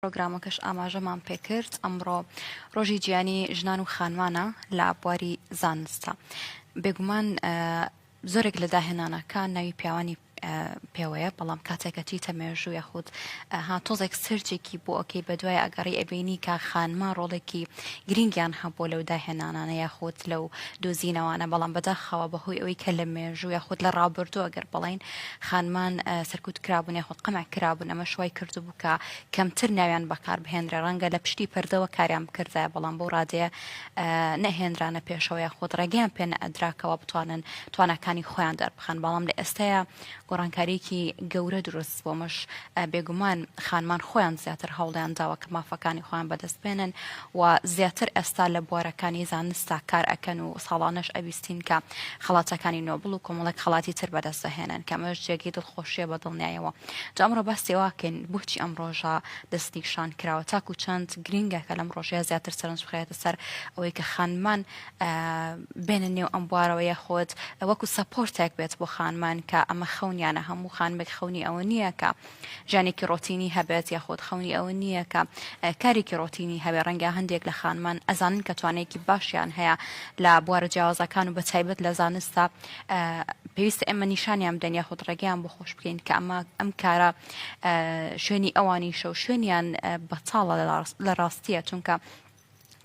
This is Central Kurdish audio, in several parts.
پرۆگرامەکەش ئاماژەمان پێکرد ئەمڕۆ ڕۆژی گیانی ژنان و خانمانە لە بواری زانستە. بێگومان زۆرێک لە داهێنانەکان ناوی پیاوانی پێوەیە، بەڵام کاتێکەتی تەمێژوو یاخود تۆزێک سرجێکی بۆ ئۆکەی بە دوای ئەگەڕی ئەبینی کە خانمان ڕۆڵێکی گرنگیان هەبوو لەو داهێنانانە یاخود لەو دۆزینەوانە، بەڵام بەداخەوە بەهۆی ئەوەی کە لە مێژوو یاخود لە ڕابردوو ئەگەر بڵین خانمان سەرکوت کرابوون یاخود قەمع کرابوون، ئەمە شوای کردو بوو کە کەمتر ناویان بەکار بهێنرێ، ڕەنگە لە پشتی پەردەوە کاریان بکردایە، بەڵام بۆ ڕادەیە نەهێنرانە پێشەوە یاخود ڕێگەیان پێ نەئەدراکەوە بتوانن توانەکانی خۆیان دەربخەن. بەڵام لە ئێستایا گۆڕانکاریەکی گەورە دروست بۆمەش بێگومان خانمان خۆیان زیاتر هەوڵیان داوە کە مافەکانی خۆیان بەدەستبێنن و زیاتر ئێستا لە بوارەکانی زانستا کار ئەکەن و ساڵانەش ئەویستین کە خەڵاتەکانی نۆبڵ و کۆمەڵێک خەڵاتی تر بەدەست دەهێنن کە ئەمەش جێگەی دڵخۆشیە بە دڵنیایەوە. جا ئەمڕۆ باسی واکەین بۆچی ئەم ڕۆژە دەستنیشان کراوە، تاکو چەند گرنگە کە لەم ڕۆژەیە زیاتر سەرنج بخرێتە سەر ئەوەی کە خانمان بێنە نێو ئەم بوارەوە یاخۆت وەکو سەپۆرتێک بێت بۆ خانمان کە ئەمە خەونیانە، هەموو خانمێک خەونی ئەوە نییە کە ژانێکی ڕۆتینی هەبێت یاخۆت خەونی ئەوە نییە کە کارێکی ڕۆتینی هەبێ. ڕەنگە هەندێک لە خانمان ئەزانن کە توانەیەکی باشیان هەیە لە بوارە جیاوازەکان و بەتایبەت لە زانستا پێویستە ئێمە نیشانیان بدەین یاخود ڕێگەیان بۆ خۆش بکەین کە ئەم کارە شوێنی ئەوانی شەو شوێنیان بەتاڵە لە ڕاستیە، چونکە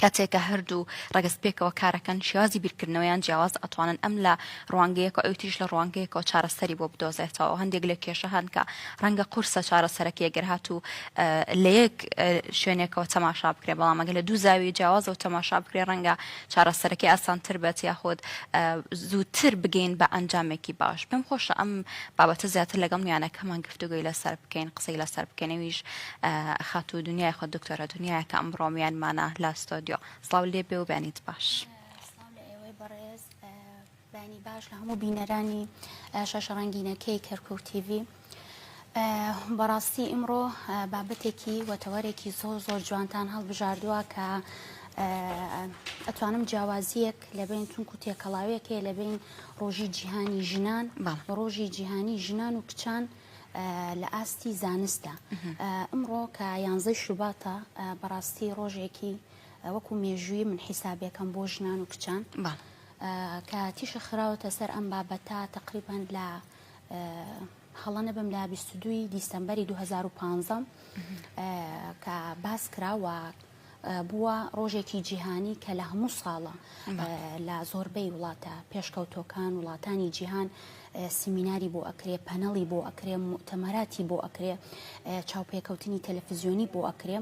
کاتێکە هەردوو ڕەگەست پێکەوە کارەکەن شێوازی بیرکردنەوەیان جیاواز ئەتوانن ئەم لە ڕوانگەیەک و ئەوتیش لە ڕوانگەیەکەوە چارەسەری بۆ بدۆزێتەوە. هەندێک لە کێشە هەن کە ڕەنگە قورسە چارەسەرەکی ئەگەر هاتوو لە یەک شوێنێکەوە تەماشا بکرێ، بەڵام ئەگەر لە دوو زاویە جیاوازەوە تەماشا بکرێ ڕەنگە چارەسەرەکی ئاسانتر بێت یاخود زووتر بگەین بە ئەنجامێکی باش. پێم خۆشە ئەم بابەتە زیاتر لەگەڵ میانەکەمان گفتوگۆی لەسەر بکەین، قسەی لەسەر بکەینەویش خاتوو دنیای خۆ دکتۆرە دنیای کە ئەمڕۆ میانمانە لە ستۆدیۆ. سڵاو لێ بێ و بەیانیت باش. سڵاو لە ئێوەی بەڕێز، بەیانی باش لە هەموو بینەرانی شەشە ڕەنگینەکەی کەرکوور تیڤی. بەڕاستی ئیمڕۆ بابەتێکی وەتەوەرێکی زۆر جوانتان هەڵبژاردووە کە ئەتوانم جیاوازیەک لەبین چونکو تێکەڵاوێکێ لەبین ڕۆژی جیهانی ژنان ڕۆژی جیهانی ژنان و کچان لە ئاستی زانستە. ئەمڕۆ کە 11 شوباتە بەڕاستی ڕۆژێکی وەکو مێژووی من حیسابێکم بۆ ژنان و کچان کە تیشە خراوەتە سەر ئەم بابەتە تقریبان لە هەڵە نەبم لە 22 دیسەمبەری 2015 کە باس کراوە بووە ڕۆژێکی جیهانی کە لە هەموو ساڵە لە زۆربەی وڵاتە پێشکەوتۆکان وڵاتانی جیهان سیمیناری بۆ ئەکرێ، پەنەڵی بۆ ئەکرێ، مؤتەمەراتی بۆ ئەکرێ، چاوپێکەوتنی تەلەڤیزیۆنی بۆ ئەکرێ.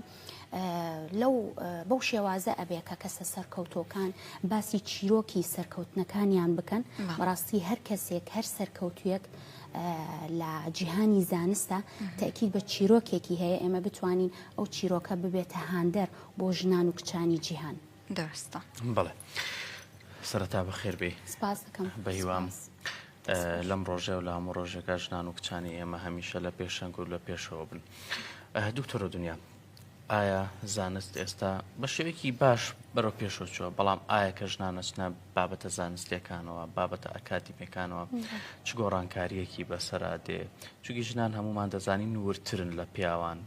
بەو شێوازە ئەبێ کە کەسە سەرکەوتۆکان باسی چیرۆکی سەرکەوتنەکانیان بکەن. بەڕاستی هەر کەسێک هەر سەرکەوتویەک لە جیهانی زانستە تەکید بە چیرۆکێکی هەیە ئێمە بتوانین ئەو چیرۆکە ببێتە هاندەر بۆ ژنان و کچانی جیهان. دەستە بەڵێ سەرەتا بەخێر بێ. سپاس دەکەم بە هیوام لەم ڕۆژە و لە هەموو ڕۆژێکە ژنان و کچانی ئێمە هەمیشە لە پێشەنگ و لە پێشەوە بن. دکتۆرە دنیا، ئایا زانست ئێستا بە شێوەیەکی باش بەرەو پێشەوە چووە، بەڵام ئایا کە ژنانەچنە بابەتە زانستیەکانەوە بابەتە ئەکادیمیەکانەوە چ گۆڕانکاریەکی بەسەرا دێ؟ چونکی ژنان هەمومان دەزانین ورترن لە پیاوان.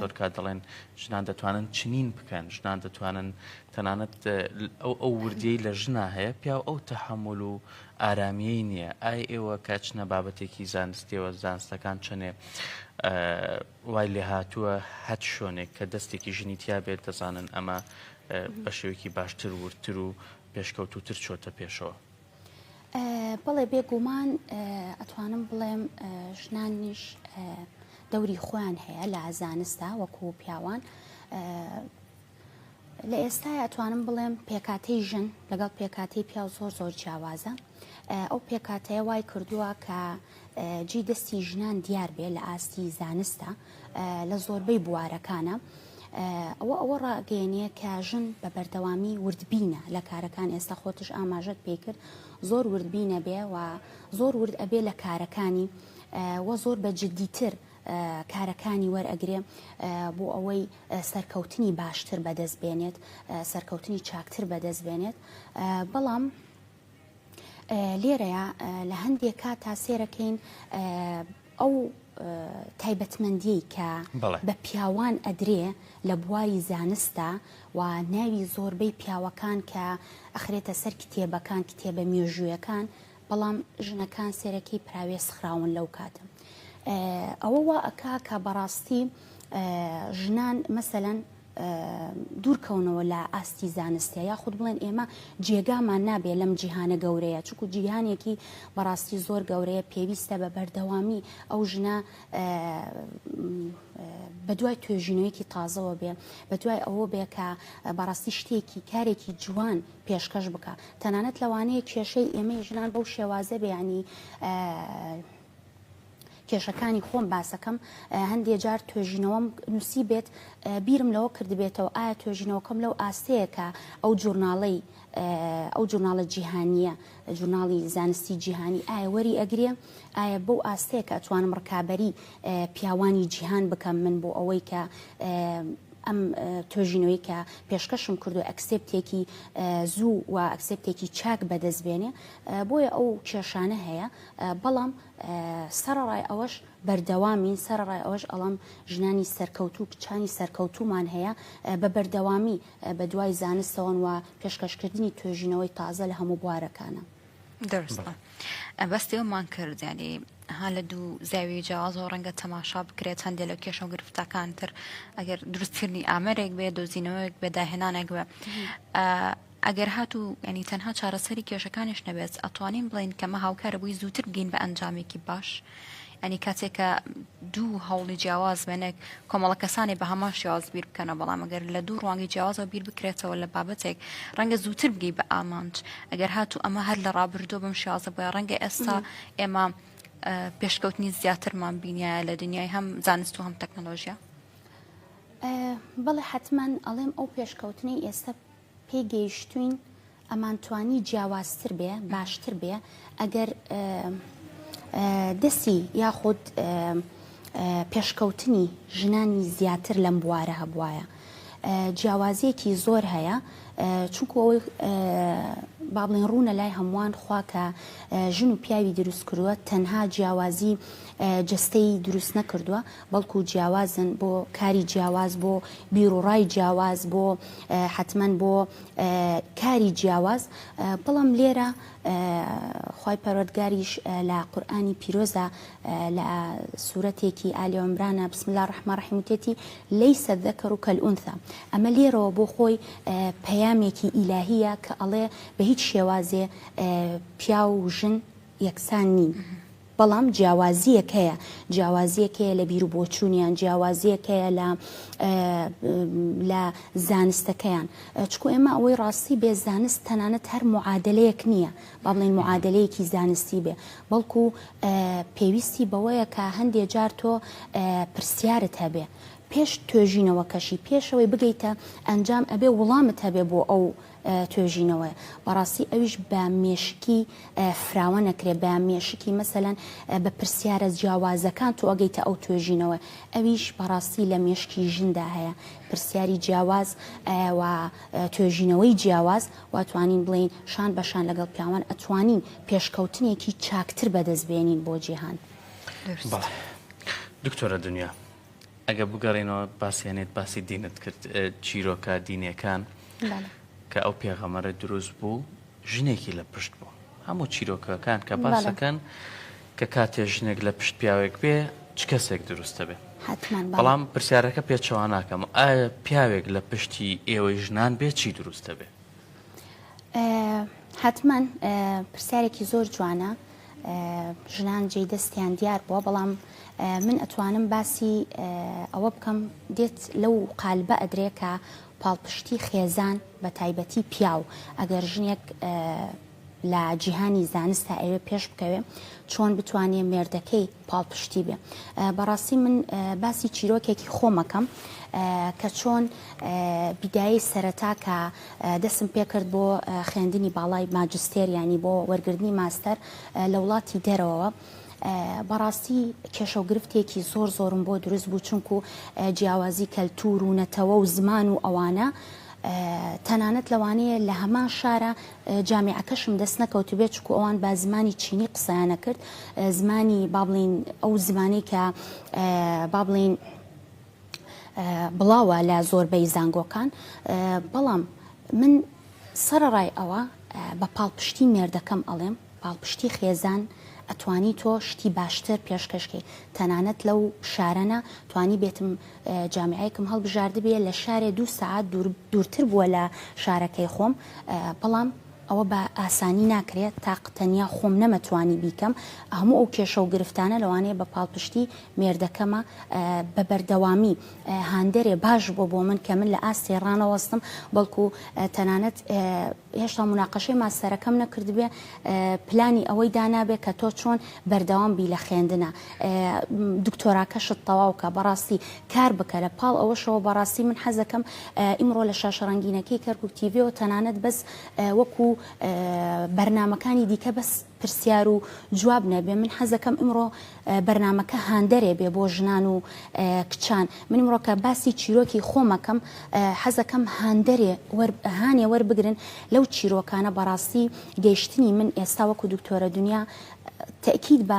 زۆر کات دەڵێن ژنان دەتوانن چنین بکەن، ژنان دەتوانن تەنانەت ئەو وردیەی لە ژنا هەیە پیاو ئەو تەحەموڵ و ئارامیەی نییە. ئایا ئێوە کاچنە بابەتێکی زانستیەوە زانستەکان چنێ وای لێ هاتووە هەت شۆنێک کە دەستێکی ژنی تیا بێت دەزانن ئەمە بە شێوەیەکی باشتر ورتر و پێشکەوتوتر چۆتە پێشەوە؟ بەڵێ بێگومان ئەتوانم بڵێم ژنانیش دەوری خۆیان هەیە لە زانستا وەکو پیاوان. لە ئێستای ئەتوانم بڵێم پێکاتەی ژن لەگەڵ پێکاتەی پیا زۆر جیاوازە. ئەو پێکاتەیە وای کردووە کە جی دەستی ژنان دیار بێ لە ئاستی زانستە لە زۆربەی بوارەکانە. ئەوە ڕاگەیەنەیە کە ژن بە بەردەوامی وردبینە لە کارەکان. ئێستا خۆتش ئاماژەت پێ کرد زۆر وردبینە بێ و زۆر ورد ئەبێ لە کارەکانی وە زۆر بە جددیتر کارەکانی وەرئەگرێ بۆ ئەوەی سەرکەوتنی باشتر بەدەست بێنێت، سەرکەوتنی چاکتر بەدەست بێنێت. بەڵام لێرەیە لە هەندێک کات تا سێرەکەین ئەو تایبەتمەندی کە بە پیاوان ئەدرێ لە بواری زانستە و ناوی زۆربەی پیاوەکان کە ئەخرێتە سەر کتێبەکان کتێبە مێژوویەکان بەڵام ژنەکان سێرەکەی پراوێ سخراون لەو کاتم ئەوە وا ئەکا کە بەڕاستی ژنان مەسەلەن دوورکەونەوە لە ئاستی زانستە یاخود بڵێن ئێمە جێگامان نابێ لەم جیهانە گەورەیە چونکو جیهانێکی بەڕاستی زۆر گەورەیە پێویستە بە بەردەوامی ئەو ژنە بەدوای توێژینەوەیەکی تازەوە بێ بەدوای ئەوە بێ کە بەڕاستی شتێکی کارێکی جوان پێشکەش بکە تەنانەت لەوانەیە کێشەی ئێمە ژنان بەو شێوازە بێ ینی کێشەکانی خۆم باسەکەم هەندێک جار توێژینەوەم نووسی بێت بیرم لەوە کردبێتەوە ئایا توێژینەوەکەم لەو ئاستەیە کە ئەو جورناڵە جیهانیە جورناڵی زانستی جیهانی ئایا وەری ئەگرێ ئایا بەو ئاستەیە کە ئەتوانم ڕکابەری پیاوانی جیهان بکەم من بۆ ئەوەی کە ئەم توێژینەوەی کە پێشکەشم کردو ئەکسێپتێکی زوو و ئەکسێپتێکی چاک بەدەستبێنێ بۆیە ئەو کێشانە هەیە بەڵام سەرڕای ئەوەش بەردەوامین سەرڕای ئەوەش ئەڵام ژنانی سەرکەوتوو کچانی سەرکەوتومان هەیە بە بەردەوامی بە دوای زانستەوەن و پێشکەشکردنی توێژینەوەی تازە لە هەموو بوارەکانە درستە بەستێومان کرد ینی ها لە دوو زاوی جیاوازەوە ڕەنگە تەماشا بکرێت هەندێک لە کێشە و گرفتەکانتر ئەگەر دروستکردنی ئامەرێک بێ دۆزینەوەیەک بێ داهێنانێک بێ ئەگەر هاتوو ینی تەنها چارەسەری کێشەکانیش نەبێت ئەتوانین بڵین کەمە هاوکارە بووی زووتر بگەین بە ئەنجامێکی باش ینی کاتێککە دوو هەوڵی جیاواز بێنێک کۆمەڵە کەسانی بە هەمان شێواز بیر بکەنە بەڵام ئەگەر لە دوو ڕوانگی جیاوازەوە بیر بکرێتەوە لە بابەتێک ڕەنگە زووتر بگەی بە ئامانج ئەگەر هاتوو ئەمە هەر لە ڕابردوو بم شێوازە بۆیە ڕەنگە ئێستا ئێمە پێشکەوتنی زیاترمان بینایە لە دنیای هەم زانست و هەم تەکنۆلۆژیا بەڵێ حتمما ئەڵێم ئەو پێشکەوتنی ئێستا پێی گەیشتوین ئەمانتوانی جیاوازتر بێ باشتر بێ ئەگەر دەستی یاخود پێشکەوتنی ژنانی زیاتر لەم بوارە هەبوایە جیاوازیەکی زۆر هەیە چونکو ئەوەی با بڵێن ڕوونە لای هەمووان خوا کە ژن و پیاوی دروست کردووە تەنها جیاوازی جستەی دروست نەکردووە بەڵکو جیاوازن بۆ کاری جیاواز بۆ بیرروڕای جیاواز بۆ حتمما بۆ کاری جیاواز بەڵام لێرە خوای پەروەردگاریش لە قورئانی پیرۆزە لە سوورەتێکی ئالی عیمرانە بسم الله الرحمن الرحیم وتێتی لەیسە الذەکەر کەلئونثە ئەمە لێرەوە بۆ خۆی پەیامێکی ئیلاهیە کە ئەڵێ بە هیچ شێوازێ پیا و ژن یەکسان نین بەڵام جیاوازیەک هەیە جیاوازیەک هەیە لە بیر و بۆچوونیان جیاوازیەک هەیە لە زانستەکەیان چکو ئێمە ئەوەی ڕاستی بێ زانست تەنانەت هەر معادلەیەک نییە با بڵێن معادلەیەکی زانستی بێ بەڵکو پێویستی بەوەیە کە هەندێک جار تۆ پرسیارت هەبێ پێش توێژینەوە کەشی پێشەوەی بگەیتە ئەنجام ئەبێ وەڵامت هەبێ بۆ ئەو توێژینەوە بەڕاستی ئەویش بە مێشکی فراوە نەکرێ بە مێشکی مەسەلەن بە پرسیارە جیاوازەکان تۆ ئەگەیتە ئەو توێژینەوە ئەویش بەڕاستی لە مێشکی ژندا هەیە پرسیاری جیاواز و توێژینەوەی جیاواز واتوانین بڵین شان بەشان لەگەڵ پیاوان ئەتوانین پێشکەوتنێکی چاکتر بەدەستبێنین بۆ جیهان دکتۆرە دنیا ئەگە بگەڕێنەوە باسیێنێت باسی دینت کرد چیرۆکە دینیەکان کە ئەو پێغەمەرە دروست بوو ژنێکی لە پشت بوو هەموو چیرۆکەکان کە باسەکەن کە کاتێ ژنێک لە پشت پیاوێک بێ چ کەسێک دروستە بێ بەڵام پرسیارەکە پێچەوە ناکەم ئایا پیاوێک لە پشتی ئێوەی ژنان بێ چی دروستە بێ حتمما پرسیارێکی زۆر جوانە ژنان جێی دەستیان دیار بووە بەڵام من ئەتوانم باسی ئەوە بکەم دێت لەو قالبە ئەدرێ کە پاڵپشتی خێزان بە تایبەتی پیاو ئەگەر ژنێک لە جیهانی زانستە ئەوێ پێش بکەوێ چۆن بتوانێت مێردەکەی پاڵپشتی بێ بەڕاستی من باسی چیرۆکێکی خۆمەکەم کە چۆن بیدایی سەرەتا کە دەستم پێکرد بۆ خوێندنی باڵای ماجستێریانی بۆ وەرگرتنی ماستەر لە وڵاتی دەرەوە بەڕاستی کێشە و گرفتێکی زۆرم بۆ دروست بوو چونکو جیاوازی کەلتور و نەتەوە و زمان و ئەوانە تەنانەت لەوانەیە لە هەمان شارە جامیعەکەشم دەست نەکەوت بێت چکو ئەوان با زمانی چینی قسەیانە کرد زمانی با بڵین ئەو زمانی کە با بڵین بڵاوە لە زۆربەی زانگۆکان بەڵام من سەرڕای ئەوە بە پاڵپشتی مێردەکەم ئەڵێم پاڵپشتی خێزان ئەتوانی تۆ شتی باشتر پێشکەشکەی تەنانەت لەو شارەنە توانی بێتم جامیعەیەکم هەڵبژاردە بێ لە شارێ 2 ساعات دوورتر بووە لە شارەکەی خۆم بەڵام ئەوە بە ئاسانی ناکرێت تاقتەنیا خۆم نەمەتوانی بیکەم هەموو ئەو کێشە و گرفتانە لەوانەیە بە پاڵپشتی مێردەکەمە بە بەردەوامی هاندەرێ باش بۆ من کە من لە ئاستی ڕانەوەستم بەڵکو تەنانەت هێشتا مناقەشەی ماستەرەکەم نەکردبێ پلانی ئەوەی دانابێت کە تۆ چۆن بەردەوام بی لە خوێندنە دکتۆراکەشت تەواوکە بەڕاستی کار بکە لە پاڵ ئەوەشەوە بەڕاستی من حەزەکەم ئیمڕۆ لە شاشەڕەنگینەکەی کەرکووک تیڤیەوە تەنانەت بەس وەکو بەرنمەکانی دیکە بەس پرسیار و جواب نەبێ من حەزەکەم ئیمڕۆ بەرنمەکە هاندەرێ بێ بۆ ژنان و کچان من ئیمڕۆکە باسی چیرۆکی خۆمەکەم حەزەکەم هاندەرێ هانێ وەربگرن لەو چیرۆکانە بەڕاستی گەیشتنی من ئێستا وەکو دکتۆرە دنیا تأکید بە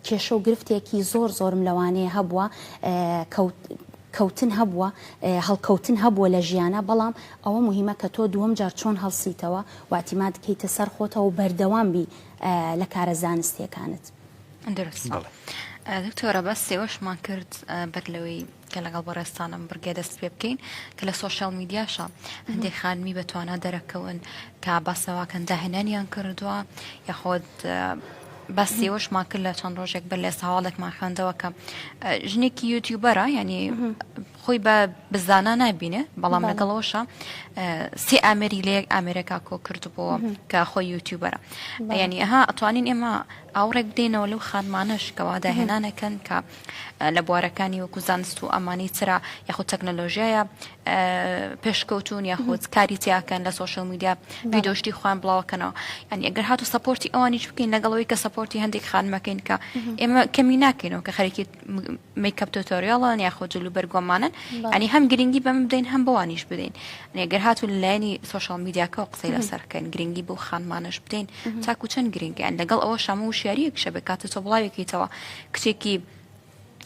کێشە و گرفتێکی زۆرم لەوانەیە هەبووە کەوتن هەبووە هەڵکەوتن هەبووە لە ژیانە بەڵام ئەوە مهمە کە تۆ دووەم جار چۆن هەڵسیتەوە واتیما دکەیتە سەر خۆتەوە و بەردەوام بی لە کارە زانستیەکانت. درست دکتۆرە بەس سێوەشمان کرد بەرلەوەی کە لەگەڵ بەڕێستانم بڕگێ دەست پێ بکەین کە لە سۆشیال میدیاشە هەندێک خانمی بەتوانە دەرەکەون کە باسەواکەن داهێنانیان کردووە یاخۆت بەسیەوەشمان کرد لە چەند ڕۆژێک بەر لێ ساواڵێکمان خوێندەوە کە ژنێکی یوتیوبەرە ینی خۆی بە بزانە نبینێ بەڵام لەگەڵەوەشە سێ ئامێری لە یەک ئامێرەکە کۆ کردبووە کە خۆی یوتیوبەرە ینی ئەها ئەتوانین ئێمە ئاوڕێک بدەینەوە لەو خانمانەش کەوا داهێنانەکەن کە لە بوارەکانی وەکو زانست و ئەمانی ترا یاخود تەکنەلۆژیایە پێشکەوتون یاخود کاری تیاکەن لە سۆشیال میدیا ڤیدۆشتی خوان بڵاوکەنەوە ینی ئەگەر هاتو سەپۆرتی ئەوانیش بکەین لەگەڵەوەی کە سەپۆرتی هەندێک خانمەکەین کە ئێمە کەمی ناکەینەوە کە خەریکی میکەپ تۆتۆریاڵن یاخود جلو بەرگۆمانن ینی هەم گرنگی بەمە بدەین هەم بەوانیش بدەین ئەگەر هاتو لەلایەنی سۆشیال میدیاکەەوە قسەی لەسەرکەین گرنگی بۆ خانمانش بدەین تاکو چەند گرنگیان لەگەڵ ئەوە شەمە و شیاریەک شەبێ کاتە تۆ بڵاوێکیتەوە کچێکی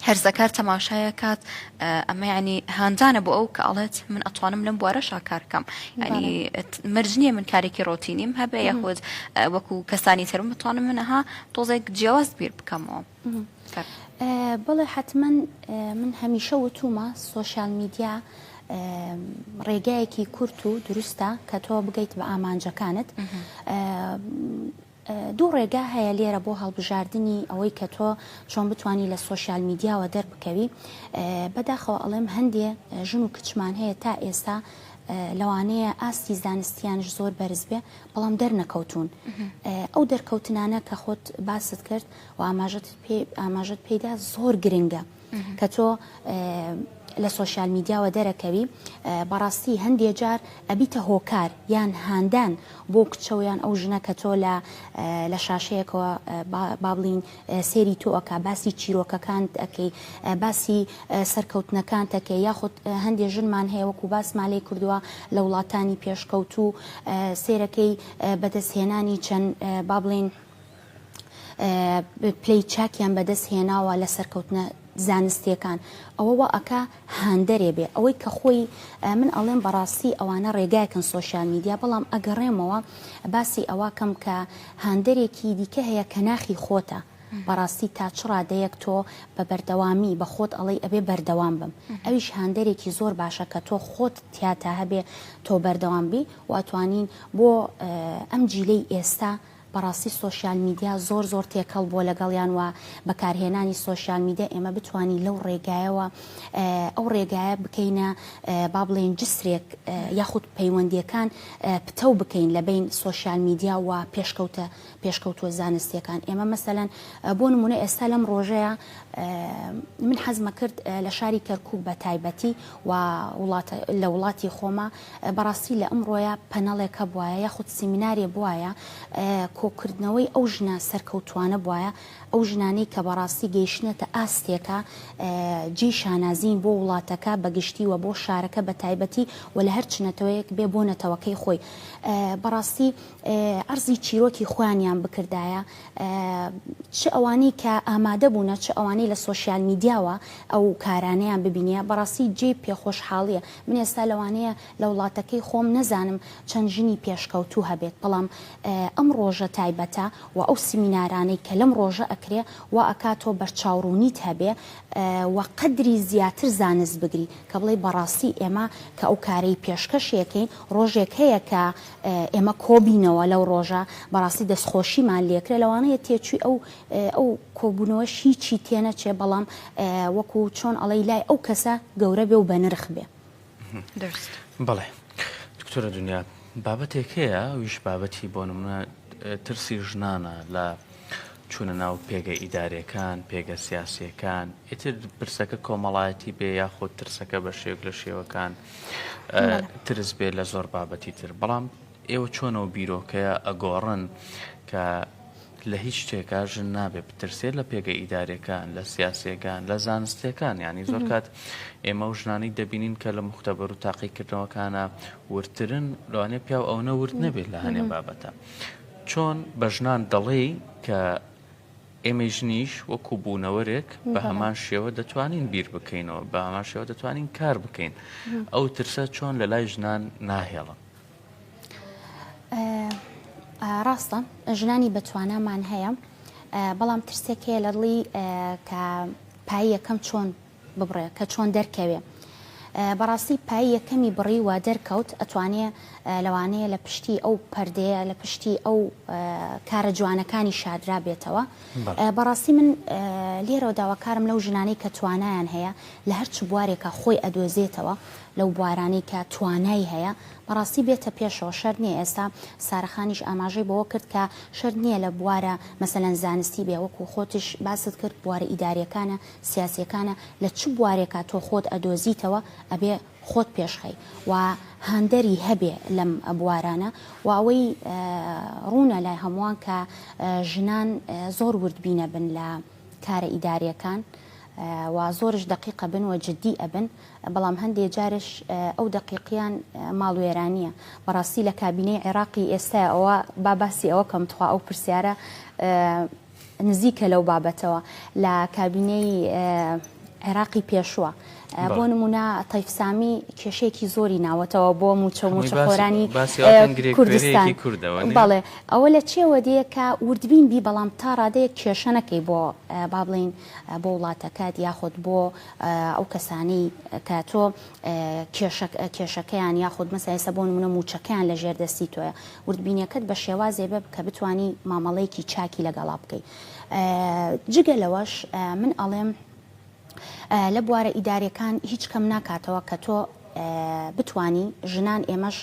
هەرزەکار تەماشایە کات ئەمە ینی هاندانە بۆ ئەو کە ئەڵێت من ئەتوانم لەم بوارەشا کارکەم ینی مەرجنیە من کارێکی ڕۆتینیم هەبێ یاخود وەکو کەسانی ترم بتوانم منەها تۆزێک جیاواز بیر بکەمەوە. بەڵێ حتمما من هەمیشە وتومە سۆشیال میدیا ڕێگایەکی کورت و دروستە کە تۆ بگەیت بە ئامانجەکانت دوو ڕێگا هەیە لێرە بۆ هەڵبژاردننی ئەوەی کە تۆ چۆن بتانی لە سۆشیال میدیاوە دەربکەوی بەداخەوە ئەڵێم هەندێ ژن و کچمان هەیە تا ئێستا لەوانەیە ئاستی زانستیانش زۆر بەرز بێ بەڵام دەرنەکەوتون ئەو دەرکەوتنانە کە خۆت باست کرد و ئاماژت پێدا زۆر گرنگە کە تۆ لە سۆشیال میدیاوە دەرەکەوی بەڕاستی هەندێک جار ئەبیتە هۆکار یان هاندان بۆ کچەوەیان ئەو ژنە کە تۆ لە شاشەیەکەوە با بڵین سێری تۆەکە باسی چیرۆکەکان ئەەکەی باسی سەرکەوتنەکان تەکەی یاخود هەندێک ژنمان هەیە وەکو باسمان لێ کردووە لە وڵاتانی پێشکەوت و سێرەکەی بەدەستهێنانی چەند با بڵین پلەی چاکیان بەدەست هێناوە لە سەرکەوتنە زانستیەکان ئەوە ئەکا هاندەرێ بێ ئەوەی کە خۆی من ئەڵێم بەڕاستی ئەوانە ڕێگایکن سۆشیال میدیا بەڵام ئەگەڕێمەوە باسی ئەوەکەم کە هاندەرێکی دیکە هەیە کە ناخی خۆتە بەڕاستی تا چ ڕادەیەک تۆ بە بەردەوامی بە خۆت ئەڵێ ئەبێ بەردەوام بم ئەویش هاندەرێکی زۆر باشە کە تۆ خۆت تیاتە هەبێ تۆ بەردەوام بی واتوانین بۆ ئەم جیلەی ئێستا بەڕاستی سۆشیال میدیا زۆر تێکەڵ بۆ لەگەڵیان وە بەکارهێنانی سۆشیال میدیا ئێمە بتوانین لەو ڕێگایەوە ئەو ڕێگایە بکەینە با بڵێن جسرێک یاخود پەیوەندیەکان پتە بکەین لە بین سۆشیال میدیا و پێشکەوتوە زانستیەکان ئێمە مەسەلەن بۆ نمونە ئێستا لەم ڕۆژەیە من حەزمە کرد لە شاری کەرکووک بە تایبەتی و لە وڵاتی خۆمە بەڕاستی لە ئەمڕۆیە پەنەڵێکە بواە یاخود سیمینارێ بواە کۆکردنەوەی ئەو ژنە سەرکەوتوانە بواە ئەو ژنانەی کە بەڕاستی گەیشتنەتە ئاستێکە جێی شانازین بۆ وڵاتەکە بەگشتی و بۆ شارەکە بە تایبەتی و لە هەر چنەتەوەیەک بێ بۆ نەتەوەکەی خۆی بەڕاستی ئەرزی چیرۆکی خۆیانیان بکردایە چ ئەوانەی کە ئامادە بوونە چ ئەوانەی لە سۆشیال میدیاوە ئەو کارانەیان ببینە بەڕاستی جێ پێخۆشحاڵیە من ئێستا لەوانەیە لە وڵاتەکەی خۆم نەزانم چەند ژنی پێشکەوتوو هەبێت بەڵام ئەم ڕۆژە تایبەتە و ئەو سیمینارانەی کە لەم ڕۆژە ئەکرێ و ئەکاتۆ بەرچاوڕوونیت هەبێ و قەدری زیاتر زانست بگری کە بڵێ بەڕاستی ئێمە کە ئەو کارەی پێشکەشیەکەین ڕۆژێک هەیە کە ئێمە کۆبینەوە لەو ڕۆژە بەڕاستی دەستخۆشیمان لێکرێ لەوانەیە تێچووی ئەو کۆبوونەوەش هیچی تێنەچێ بەڵام وەکو چۆن ئەڵەی لای ئەو کەسە گەورە بێ و بەنرخ بێ بەڵێ دکتۆرە دنیا بابەتێک هەیە ویش بابەتی بۆ نمونە ترسی ژنانە لە چوونە ناو پێگە ئیدارەکان پێگە سیاسیەکان ئیتر پرسەکە کۆمەڵایەتی بێ یاخۆ ترسەکە بە شێک لە شێوەکان ترس بێ لە زۆر بابەتی تر بەڵام ئێوە چۆنەوە بیرۆکەیە ئەگۆڕن کە لە هیچ شتێکا ژن نابێ بترسێت لە پێگە ئیدارەکان لە سیاسیەکان لە زانستیەکان ینی زۆر کات ئێمە و ژنانی دەبینین کە لە مختەبەر و تاقیکردنەوەکانە ورترن لەوانێ پیا ئەوە ورد نەبێت لە هەنێ بابەتە چۆن بە ژنان دەڵێ کە ئێمە ژنیش وەکو بوونەوەرێک بە هەمان شێوە دەتوانین بیر بکەینەوە بە هەمان شێوە دەتوانین کار بکەین ئەو ترسە چۆن لە لای ژنان ناهێڵن ڕاستە ژنانی بەتوانامان هەیە بەڵام ترسێک هەیە لە دڵی کە پایی یەکەم چۆن ببڕێ کە چۆن دەرکەوێ بەڕاستی پایی یەکەمی بڕی وا دەرکەوت ئەتوانێ لەوانەیە لە پشتی ئەو پەردەیە لە پشتی ئەو کارە جوانەکانی شادرا بێتەوە بەڕاستی من لێرەوە داواکارم لەو ژنانەی کە توانایان هەیە لە هەرچ بوارێکە خۆی ئەدۆزێتەوە لەو بوارانەی کە توانای هەیە بەڕاستی بێتە پێشەوە شەر نییە ئێستا سارەخانیش ئاماژەی بەوە کرد کە شەر نییە لە بوارە مەسەلەن زانستی بێ وەکو خۆتش باست کرد بوارە ئیداریەکانە سیاسیەکانە لە چ بوارێکە تۆ خۆت ئەدۆزیتەوە ئەبێ خۆت پێشخەی و هاندەری هەبێ لەم بوارانە و ئەوەی ڕوونە لای هەمووان کە ژنان زۆر وردبینە بن لە کارە ئیداریەکان و زۆرش دقیقە بن و جددی ئەبن بەڵام هەندێک جارش ئەو دقیقیان ماڵوێرانیە بەڕاستی لە کابینەی عێراقی ئێستا ئەوە باباسی ئەوە کەم تخوا ئەو پرسیارە نزیکە لەو بابەتەوە لە کابینەی عێراقی پێشووە بۆ نمونە تەیفسامی کێشەیەکی زۆری ناوەتەوە بۆ موچە خۆرانی کوردستان بەڵێ ئەوە لە چێوە دێ کە وردبین بی بەڵام تا ڕادەیە کێشە نەکەی بۆ با بڵین بۆ وڵاتەکەت یاخود بۆ ئەو کەسانی کە تۆ کێشەکەیان یاخود مەسایسە بۆ نمونە موچەکەیان لە ژێردەستی تۆیە وردبینیەکەت بە شێوازێ بێ کە بتانی مامەڵەیەکی چاکی لەگەڵا بکەیت جگە لەوەش من ئەڵێم لە بوارە ئیداریەکان هیچ کەم ناکاتەوە کە تۆ بتانی ژنان ئێمەش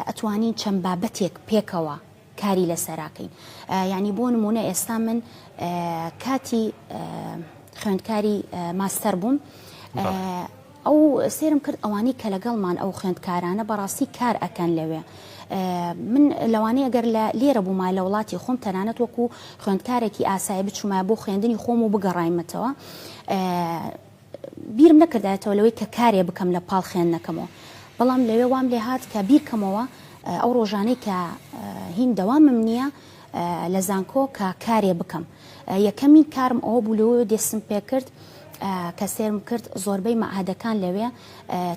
ئەتوانین چەند بابەتێک پێکەوە کاری لەسەراکەین یعنی بۆ نمونە ئێستا من کاتی خوێندکاری ماستەر بووم ئەو سێرم کرد ئەوانەی کە لەگەڵمان ئەو خوێندکارانە بەڕاستی کار ئەکەن لەوێ من لەوانەیە ئەگەر لە لێرە بوومای لە وڵاتی خۆم تەنانەت وەکو خوێندکارێکی ئاسایی بچوومە بۆ خوێندنی خۆم و بگەڕایمەتەوە بیرم نەکردایەتەوە لەوەی کە کارێ بکەم لە پاڵ خوێندنەکەمەوە بەڵام لەوێ وام لێ هات کە بیرکەمەوە ئەو ڕۆژانەی کە هین دەوامم نییە لە زانکۆ کە کارێ بکەم یەکەمین کارم ئەوە بوو لەوە دێستم پێ کرد کە سێرم کرد زۆربەی مەعهدەکان لەوێ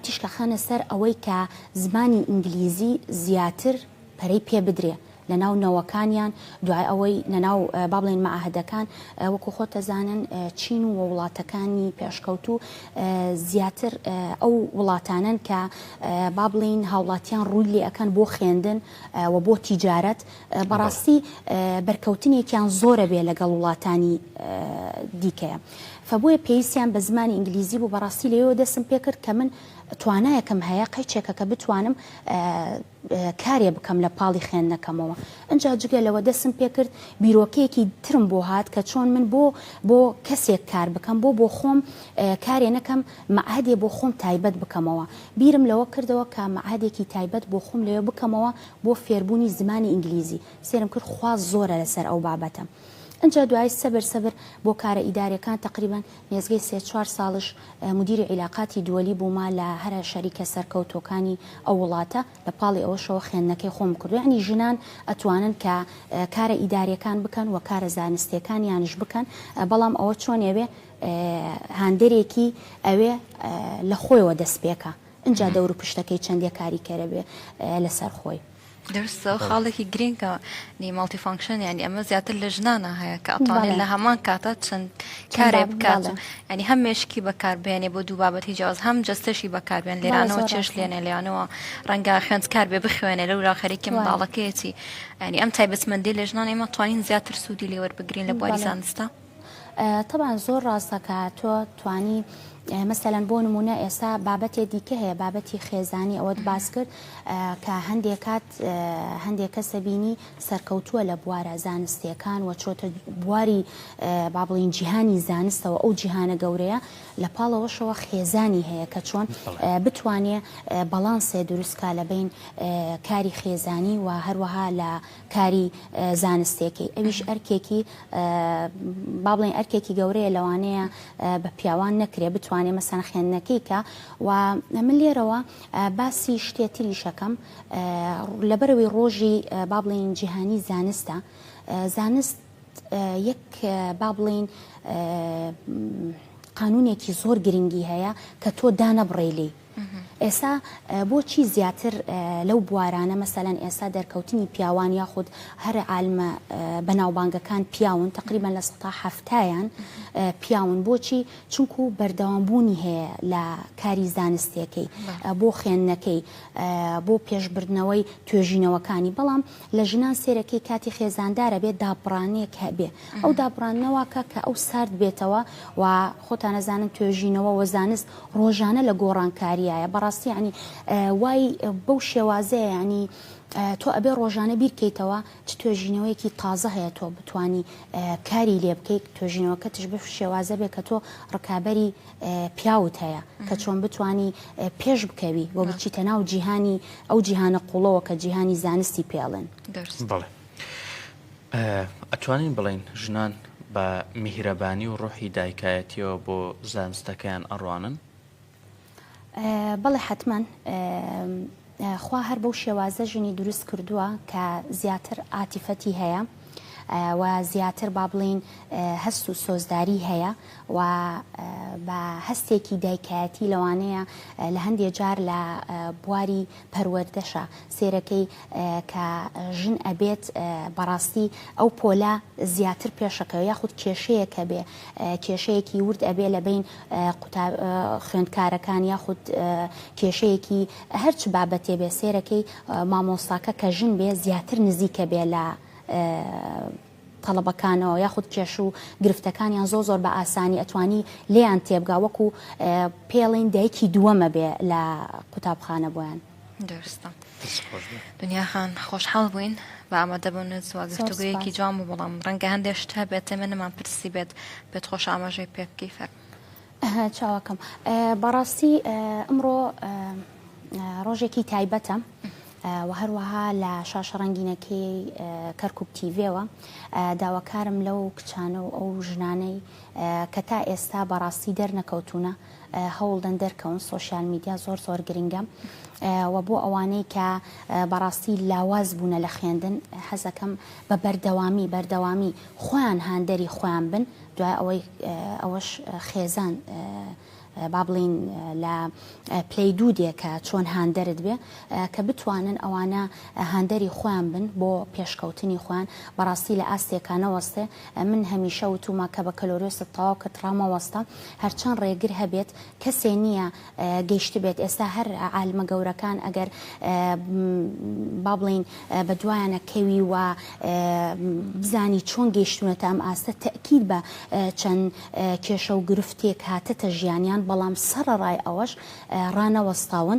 تیشکە خانە سەر ئەوەی کە زمانی ئینگلیزی زیاتر پەرەی پێ بدرێ لە ناو نەوەکانیان دوای ئەوەی لەناو با بڵێن مەعهدەکان وەکو خۆت دەزانن چین و وڵاتەکانی پێشکەوتو زیاتر ئەو وڵاتانن کە با بڵین هاوڵاتیان ڕووی لێ ئەکەن بۆ خوێندن و بۆ تیجارەت بەڕاستی بەرکەوتنێکیان زۆرە بێ لەگەڵ وڵاتانی دیکەیە فبووە پێویستیان بە زمانی ئینگلیزی بوو بەڕاستی لێەوە دەستم پێ کرد کە من توانایەکەم هەیە قەیچێکە کە بتوانم کارێ بکەم لە پاڵی خوێندنەکەمەوە. ئەجا جگە لەوە دەستم پێ کرد بیرۆکەیەکی ترم بۆ هات کە چۆن من بۆ کەسێک کار بکەم بۆ خۆم کارێ نەکەم مەعهدێ بۆ خۆم تایبەت بکەمەوە. بیرم لەوە کردەوە کە مەعهدێکی تایبەت بۆ خۆم لەوێ بکەمەوە بۆ فێربوونی زمانی ئینگلیزی. سێرم کرد خوا زۆرە لەسەر ئەو بابەتە. ئەجا دوای سەبەر بۆ کارە ئیدارەکان تقریبان مێزگەی 3-4 ساڵش مدیری عیلاقاتی دووەلی بووما لە هەرە شەریکە سەرکەوتۆکانی ئەو وڵاتە لە پاڵی ئەوەشەوە خوێندنەکەی خۆم کردو. یعنی ژنان ئەتوانن کە کارە ئیدارەکان بکەن و کارە زانستیەکان یانش بکەن، بەڵام ئەوە چۆنێوێ هاندێرێکی ئەوێ لە خۆیەوە دەست پێکە. ئەجا دەور و پشتەکەی چەندێ کاریکەرە بێ لەسەر خۆی. درستە خاڵێکی گرنگە مالتی فانکشن، ینی ئەمە زیاتر لە ژنانە هەیە کە ئەتوانێت لە هەمان کاتە چەند کارێ بکات، ینی هەم مێشکی بەکاربێنێ بۆ دوو بابەتی جیاواز، هەم جەستەشی بەکاربێن لێرانەوە چێش لێنێ لێیانەوە ڕەنگە خوێندکار بێ بخوێنێ لەو ڕاخەرێکی منداڵەکەیەتی. ینی ئەم تایبەتمەندی لە ژنان ئێمە توانین زیاتر سوودی لێوەربگرین لە بواری زانستە. طبعا زۆر ڕاستەکە تۆ توانی مثلەن بۆ نمونە ئێستا بابەتێ دیکە هەیە، بابەتی خێزانی ئەوەت باس کرد کە هەندێک کەسە بینی سەرکەوتووە لە بوارە زانستیەکان و چۆتە بواری با بڵین جیهانی زانستەوە. ئەو جیهانە گەورەیە لە پاڵەوەشەوە خێزانی هەیە کە چۆن بتوانێ بەڵانسێ دروستکە لە بین کاری خێزانی و هەروەها لە کاری زانستێکی. ئەویش ئەرکێکی با بڵین ئەرکێکی گەورەیە لەوانەیە بە پیاوان نەکرێ بتوانێ مەسەن خوێندنەکەی کە. و من لێرەوە باسی شتێتری شەکەم لەبەرەوەی ڕۆژی با بڵین جیهانی زانستە. زانست یەک با بڵین قانونێکی زۆر گرنگی هەیە کە تۆ دانەبڕێلی. ئێستا بۆچی زیاتر لەو بوارانە مەسەلەن ئێستا دەرکەوتنی پیاوان یاخود هەر عالمە بەناوبانگەکان پیاون تقریبان لە 70% پیاون. بۆچی؟ چونکو بەردەوامبوونی هەیە لە کاری زانستیەکەی بۆ خوێندنەکەی بۆ پێشبردنەوەی توێژینەوەکانی. بەڵام لە ژنان سێرەکەی کاتی خێزاندارە بێت دابڕانەیەک هەبێ، ئەو دابڕانەوەکە کە ئەو سارد بێتەوە و خۆتان نەزانن توێژینەوە و زانست ڕۆژانە لە گۆڕانکاریایە. بەڕاستی ینی وای بەو شێوازەیە ینی تۆ ئەبێ ڕۆژانە بیرکەیتەوە چ توێژینەوەیەکی تازە هەیە تۆ بتانی کاری لێ بکەیت. توێژینەوەکەتش بە شێوازە بێ کە تۆ ڕکابەری پیاوت هەیە کە چۆن بتانی پێش بکەوی و بچیتە ناو جیهانی ئەو جیهانە قوڵەوە کە جیهانی زانستی پێڵێن. بەڵێ ئەتوانین بڵین ژنان بە میهرەبانی و ڕۆحی دایکایەتیەوە بۆ زانستەکەیان ئەڕوانن؟ بەڵێ حتمما خوا هەر بەو شێوازە ژنی دروست کردووە کە زیاتر عاتیفەتی هەیە و زیاتر با بڵین هەست و سۆزداری هەیە و بە هەستێکی دایکایەتی لەوانەیە لە هەندێک جار لە بواری پەروەردەشە سێرەکەی کە ژن ئەبێت بەڕاستی ئەو پۆلە زیاتر پێشەکەوە یاخود کێشەیەکە بێ کێشەیەکی ورد ئەبێ لە بین خوێندکارەکان یاخود کێشەیەکی هەرچ بابەتێ بێ سێرەکەی مامۆستاکە کە ژن بێ زیاتر نزیکە بێ لە تەڵەبەکانەوە یاخود کێش و گرفتەکانیان زۆر بە ئاسانی ئەتوانی لێیان تێبگا وەکو پێڵین دایکی دووەمە بێ لە قوتابخانە بۆیان. درستە. دنیاخان خۆشحاڵ بووین بە ئامادەبوون زواگفتوگویەکی جوان بوو، بەڵام ڕەنگە هەندێک شت هەبێت ئێمە نەمان پرسی بێت خۆش ئاماژەی پێ بکەی فەرموو. چاوەکەم بەڕاستی ئەمڕۆ ڕۆژێکی تایبەتە و هەروەها لە شاشە ڕەنگینەکەی کەرکوب تیڤێەوە داواکارم لەو کچانە و ئەو ژنانەی کە تا ئێستا بەڕاستی دەرنەکەوتونە هەوڵدەن دەرکەون. سۆشیال میدیا زۆر گرنگە و بۆ ئەوانەی کە بەڕاستی لاواز بوونە لە خوێندن حەزەکەم بە بەردەوامی خۆیان هاندەری خۆیان بن دوای ئەوەی ئەوەش خێزان با بڵین لە پلەی دوودێکە چۆن هاندەرت بێ کە بتوانن ئەوانە هاندەری خۆیان بن بۆ پێشکەوتنی خۆیان بەڕاستی لە ئاستێکانەوەستێ من هەمیشە وتومە کە بە کەلۆرۆست تەواو کە ترامەوەستە هەرچەند ڕێگر هەبێت کەسێ نییە گەیشت بێت ئێستا هەر عالمە گەورەکان ئەگەر با بڵین بە دوایانە کەوی و بزانی چۆن گەیشتونەتە ئەم ئاستە تەکید بە چەند کێشە و گرفتێک هاتەتە ژیانیان بەڵام سەرڕای ئەوەش ڕانەوەستاون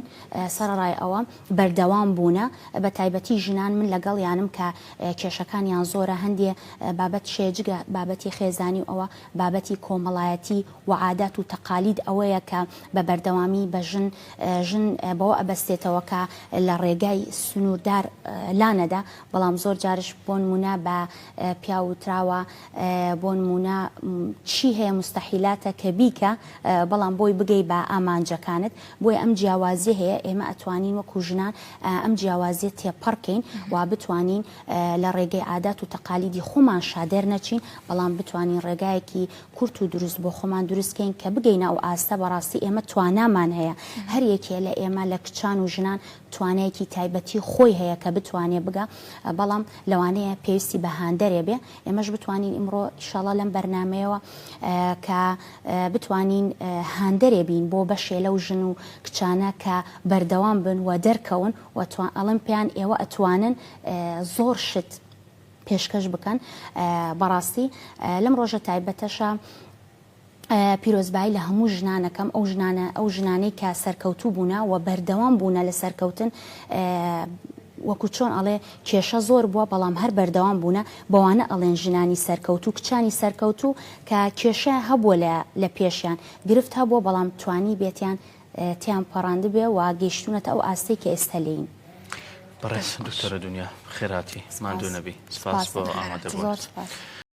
سەرڕای ئەوە بەردەوام بوونە بە تایبەتی ژنان من لەگەڵ یانم کە کێشەکانیان زۆرە هەندێ بابەت شێجگە بابەتی خێزانی و ئەوە بابەتی کۆمەڵایەتی و عادات و تەقالید ئەوەیە کە بە بەردەوامی بە ژن بەوە ئەبەستێتەوە کە لە ڕێگای سنووردار لانەدا بەڵام زۆر جارش بۆ نمونە بە پیاوتراوە بۆ نمونە چی هەیە مستەحیلاتە کە بیکە بەڵام بۆی بگەی بە ئامانجەکانت بۆی ئەم جیاوازی هەیە ئێمە ئەتوانین وەکو ژنان ئەم جیاوازیە تێپەڕکەین و بتوانین لە ڕێگەی عادات و تەقالیدی خۆمان شادێر نەچین بەڵام بتوانین ڕێگایەکی کورت و دروست بۆ خۆمان دروستکەین کە بگەینە ئەو ئاستە بەڕاستی ئێمە توانامان هەیە هەر یەکێ لە ئێمە لە کچان و ژنان توانایەکی تایبەتی خۆی هەیە کە بتوانێ بگە بەڵام لەوانەیە پێویستی بە هاندەرێ بێ ئێمەش بتوانین ئیمڕۆ ئینشاڵڵا لەم بەرنامەیەوە کە بتوانین هاندەرێ بین بۆ بەشێ لەو ژن و کچانە کە بەردەوام بن و دەرکەون و ئەڵم پێیان ئێوە ئەتوانن زۆر شت پێشکەش بکەن بەڕاستی لەم ڕۆژە تایبەتەشە پیرۆزبایی لە هەموو ژنانەکەم ئەو ژنانەی کە سەرکەوتوو بوونا و بەردەوام بوونە لە سەرکەوتن وەکو چۆن ئەڵێ کێشە زۆر بووە بەڵام هەر بەردەوام بوونە بەوانە ئەڵێن ژنانی سەرکەوتوو کچانی سەرکەوتوو کە کێشە هەبووە لە پێشیان گرفت هەبووە بەڵام توانی بێتیان تیان پەڕاند بێ و گەیشتونەتە ئەو ئاستەی کە ئێستا لێین بەڕێز دکتۆرە دنیا خێراتی ماندوو نەبی سپاس بۆ ئامادەبوون.